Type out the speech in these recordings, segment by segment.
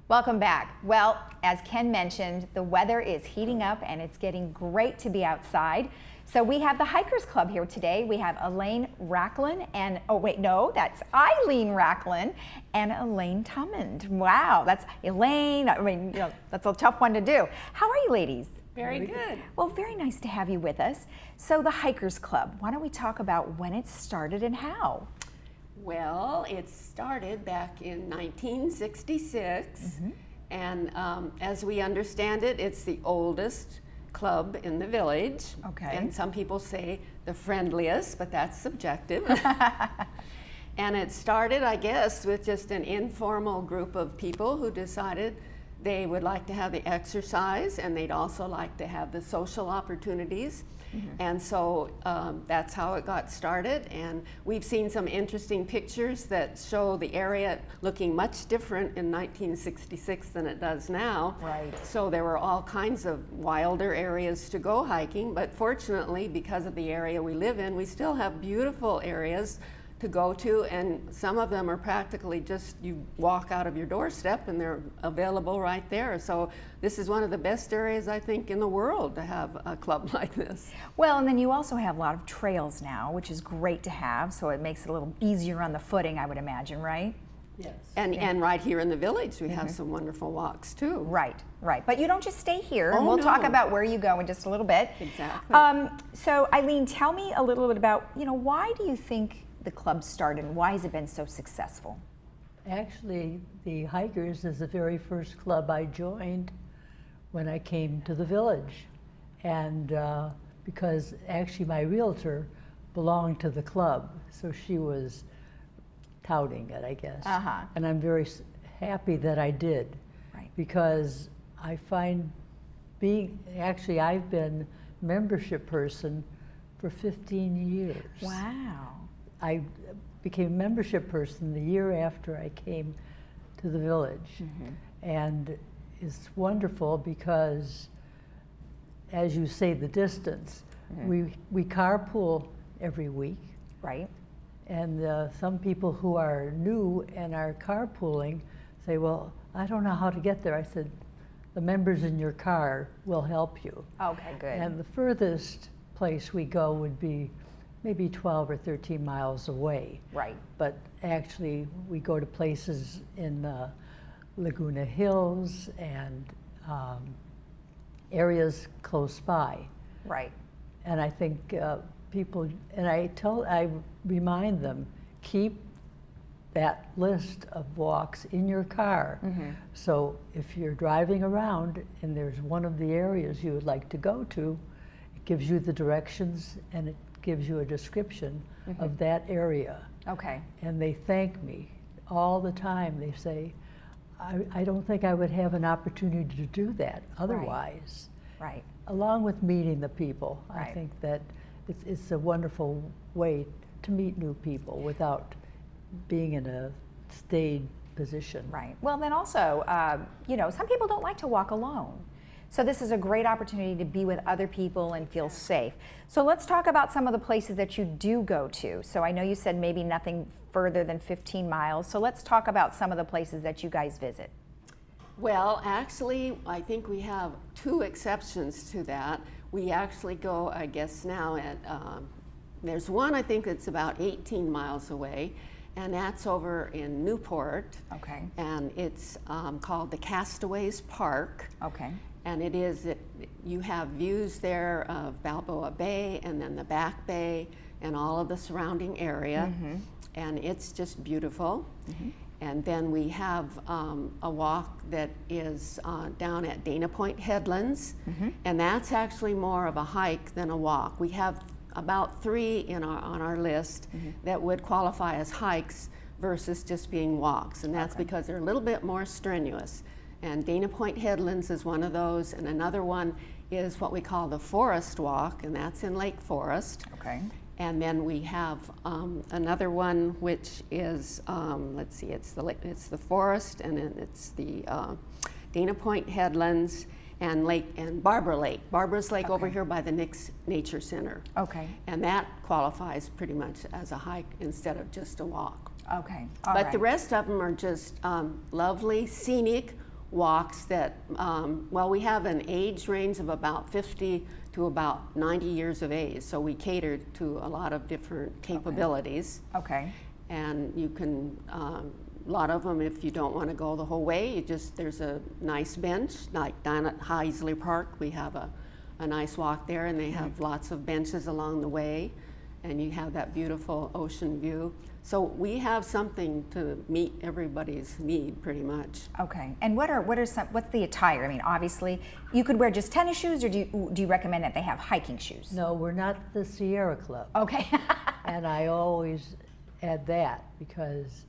Welcome back. Well, as Ken mentioned, the weather is heating up and it's getting great to be outside. So we have the Hikers Club here today. We have Elaine Racklin and, oh wait, no, that's Eileen Racklin and Elaine Tummond. Wow, that's Elaine. I mean, you know, that's a tough one to do. How are you ladies? Very good. Well, very nice to have you with us. So the Hikers Club, why don't we talk about when it started and how? Well, it started back in 1966, and as we understand it, it's the oldest club in the village. Okay. And some people say the friendliest, but that's subjective. And it started, I guess, with just an informal group of people who decided they would like to have the exercise and they'd also like to have the social opportunities. And so that's how it got started, and we've seen some interesting pictures that show the area looking much different in 1966 than it does now. Right. So there were all kinds of wilder areas to go hiking, but fortunately, because of the area we live in, we still have beautiful areas to go to, and some of them are practically just you walk out of your doorstep and they're available right there. So this is one of the best areas, I think, in the world to have a club like this. Well, and then you also have a lot of trails now, which is great to have, so it makes it a little easier on the footing, I would imagine, right? Yes. And right here in the village, we have some wonderful walks too. Right, right. But you don't just stay here, and Oh, we'll talk no. about where you go in just a little bit. Exactly. So Eileen, tell me a little bit about, why do you think the club started and why has it been so successful? Actually, the Hikers is the very first club I joined when I came to the village. And because actually my realtor belonged to the club, so she was touting it, I guess. And I'm very happy that I did. Right. Because I find actually I've been membership person for 15 years. Wow. I became a membership person the year after I came to the village. And it's wonderful because, as you say, the distance, we carpool every week. Right. And some people who are new and are carpooling say, well, I don't know how to get there. I said, the members in your car will help you. Okay, good. And the furthest place we go would be maybe 12 or 13 miles away. Right. But actually, we go to places in Laguna Hills and areas close by. Right. And I think people, and I remind them, keep that list of walks in your car. So if you're driving around and there's one of the areas you would like to go to, it gives you the directions and it gives you a description of that area. Okay. And they thank me all the time. They say, I don't think I would have an opportunity to do that otherwise. Right. Along with meeting the people. Right. I think that it's a wonderful way to meet new people without being in a staid position. Right. Well, then also, some people don't like to walk alone. So this is a great opportunity to be with other people and feel safe. So let's talk about some of the places that you do go to. So I know you said maybe nothing further than 15 miles. So let's talk about some of the places that you guys visit. Well, actually, I think we have two exceptions to that. We actually go, I guess now, there's one I think that's about 18 miles away, and that's over in Newport. Okay. And it's called the Castaways Park. Okay. And you have views there of Balboa Bay and then the Back Bay and all of the surrounding area. And it's just beautiful. And then we have a walk that is down at Dana Point Headlands. And that's actually more of a hike than a walk. We have about 3 on our list that would qualify as hikes versus just being walks. And that's because they're a little bit more strenuous. And Dana Point Headlands is one of those, and another one is what we call the Forest Walk, and that's in Lake Forest. Okay. And then we have another one which is, let's see, it's the Forest, and then it's the Dana Point Headlands and Barbara Lake. Barbara's Lake over here by the Nix Nature Center. Okay. And that qualifies pretty much as a hike instead of just a walk. Okay. But the rest of them are just lovely, scenic, walks that, well, we have an age range of about 50 to about 90 years of age, so we cater to a lot of different capabilities. Okay. And you can, a lot of them, if you don't want to go the whole way, there's a nice bench, like down at Heisley Park, we have a nice walk there, and they have lots of benches along the way, and you have that beautiful ocean view. So we have something to meet everybody's need, pretty much. Okay. And what's the attire? I mean, obviously, you could wear just tennis shoes, or do you recommend that they have hiking shoes? No, we're not the Sierra Club. Okay. And I always add that because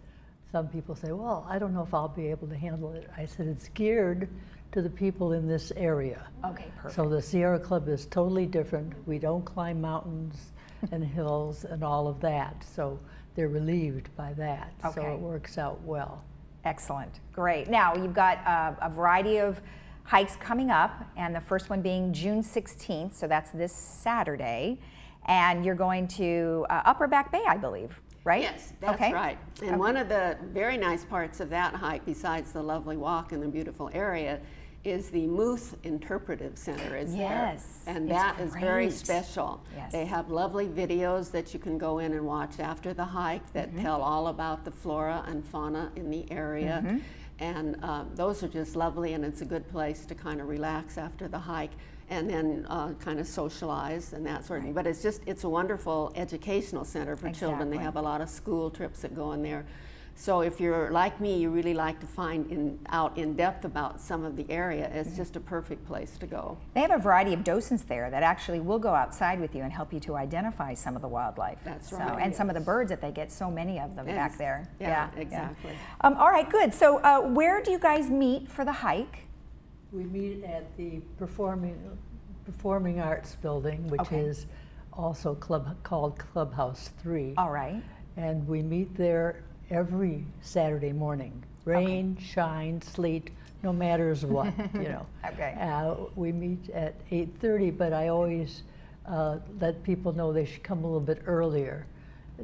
some people say, well, I don't know if I'll be able to handle it. I said, it's geared to the people in this area. Okay, perfect. So the Sierra Club is totally different. We don't climb mountains and hills and all of that. So they're relieved by that. Okay. So it works out well. Excellent. Great. Now, you've got a variety of hikes coming up, and the first one being June 16th, so that's this Saturday. And you're going to Upper Back Bay, I believe, right? Yes, that's okay. right. And one of the very nice parts of that hike, besides the lovely walk and the beautiful area, is the Muth Interpretive Center is Yes, there. And it's that is very great. special. Yes. They have lovely videos that you can go in and watch after the hike that tell all about the flora and fauna in the area. And those are just lovely, and it's a good place to kind of relax after the hike and then kind of socialize and that sort of thing. But it's a wonderful educational center for children. They Exactly. have a lot of school trips that go in there. So if you're like me, you really like to find out in depth about some of the area, it's just a perfect place to go. They have a variety of docents there that actually will go outside with you and help you to identify some of the wildlife. That's So, right. and some of the birds that they get, so many of them back there. Yeah, exactly. All right, good. So where do you guys meet for the hike? We meet at the Performing Arts Building, which Okay. is also called Clubhouse 3. All right. And we meet there every Saturday morning. Rain, shine, sleet, no matters what, you know. Okay. We meet at 8:30, but I always let people know they should come a little bit earlier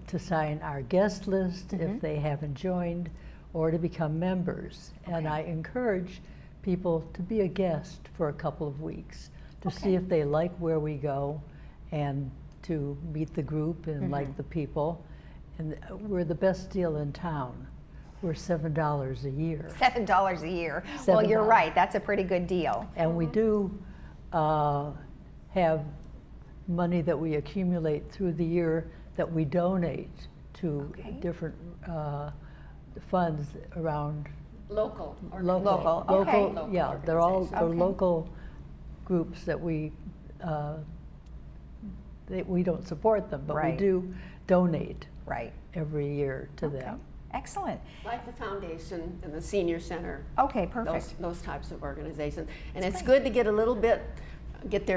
to sign our guest list if they haven't joined, or to become members. And I encourage people to be a guest for a couple of weeks to see if they like where we go and to meet the group and like the people. And we're the best deal in town. We're $7 a year. $7 a year. Well, you're $7. right. That's a pretty good deal. And we do have money that we accumulate through the year that we donate to different funds around Local. Local, okay. Yeah, they're all Okay. local groups that we don't support them, but we Right. do donate Right. every year to them. Excellent. Like the foundation and the senior center. Okay, perfect. Those types of organizations. And it's good to get there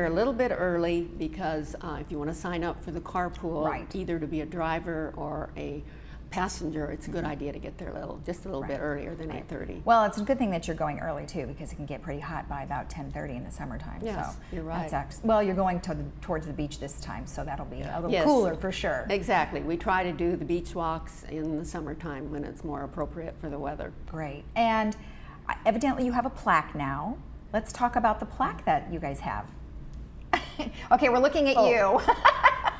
a little bit early, because if you want to sign up for the carpool, Right. either to be a driver or a passenger, it's a good idea to get there just a little bit earlier than 8:30. Well, it's a good thing that you're going early too, because it can get pretty hot by about 10:30 in the summertime. Yes, so you're right. Well, you're going towards the beach this time, so that'll be a little Yes. cooler for sure. Exactly. We try to do the beach walks in the summertime when it's more appropriate for the weather. Great. And evidently you have a plaque now. Let's talk about the plaque that you guys have. Okay, we're looking at you.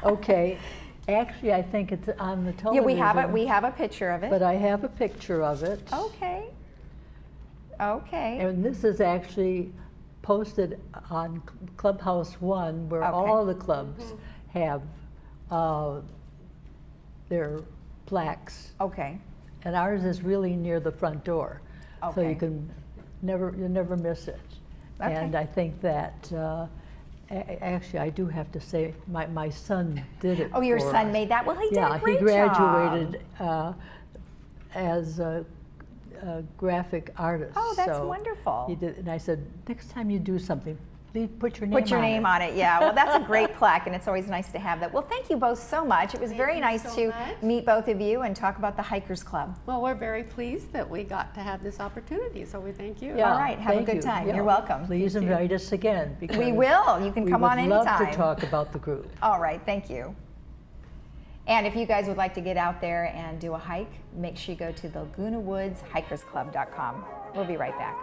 Okay, actually, I think it's on the Yeah, television. we have it. We have a picture of it. But I have a picture of it. Okay. Okay. And this is actually posted on Clubhouse 1, where Okay. all the clubs have their plaques. Okay. And ours is really near the front door. So Okay. you'll never miss it. Okay. And I think that, actually, I do have to say, my son did it Oh, your for son us. made that? Well, he did Yeah, a great he graduated job. as a graphic artist. Oh, that's so wonderful. He did, and I said, next time you do something, please put your name Put your on name it. on it, yeah. Well, that's a great plaque, and it's always nice to have that. Well, thank you both so much. It was Thank very you nice so to much. meet both of you and talk about the Hikers Club. Well, we're very pleased that we got to have this opportunity, so we thank you. Yeah, All right, have a thank good you. time. Yeah. You're welcome. Please Thank you. invite us again. Because We will. You can come on We would love anytime. to talk about the group. All right, thank you. And if you guys would like to get out there and do a hike, make sure you go to the LagunaWoodsHikersClub.com. We'll be right back.